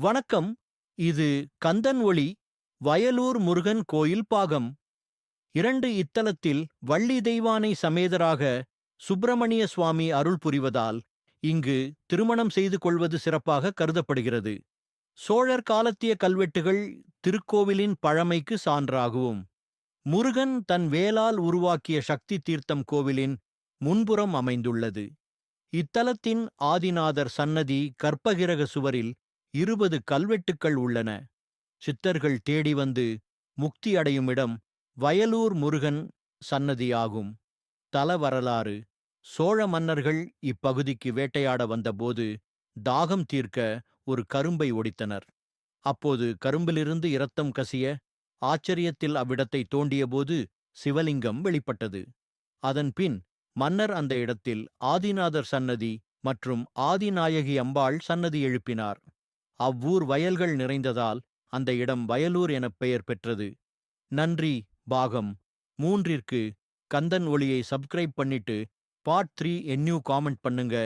வணக்கம். இது கந்தன் ஒளி, வயலூர் முருகன் கோயில் பாகம். 2 இத்தலத்தில் வள்ளி தெய்வானை சமேதராக சுப்பிரமணிய சுவாமி அருள் புரிவதால் இங்கு திருமணம் செய்து கொள்வது சிறப்பாக கருதப்படுகிறது. சோழர் காலத்திய கல்வெட்டுகள் திருக்கோவிலின் பழமைக்கு சான்றாகும். முருகன் தன் வேலால் உருவாக்கிய சக்தி தீர்த்தம் கோவிலின் முன்புறம் அமைந்துள்ளது. இத்தலத்தின் ஆதிநாதர் சன்னதி கற்பகிரக சுவரில் 20 கல்வெட்டுக்கள் உள்ளன. சித்தர்கள் தேடி வந்து முக்தி அடையும் இடம் வயலூர் முருகன் சன்னதியாகும். தல வரலாறு: சோழ மன்னர்கள் இப்பகுதிக்கு வேட்டையாட வந்தபோது தாகம் தீர்க்க ஒரு கரும்பை ஒடித்தனர். அப்போது கரும்பிலிருந்து இரத்தம் கசிய ஆச்சரியத்தில் அவ்விடத்தை தோண்டியபோது சிவலிங்கம் வெளிப்பட்டது. அதன் பின் மன்னர் அந்த இடத்தில் ஆதிநாதர் சன்னதி மற்றும் ஆதிநாயகி அம்பாள் சன்னதி எழுப்பினார். அவ்வூர் வயல்கள் நிறைந்ததால் அந்த இடம் வயலூர் எனப் பெயர் பெற்றது. நன்றி. பாகம் 3ற்கு கந்தன் ஒளியை சப்ஸ்கிரைப் பண்ணிட்டு பார்ட் 3 காமெண்ட் பண்ணுங்க.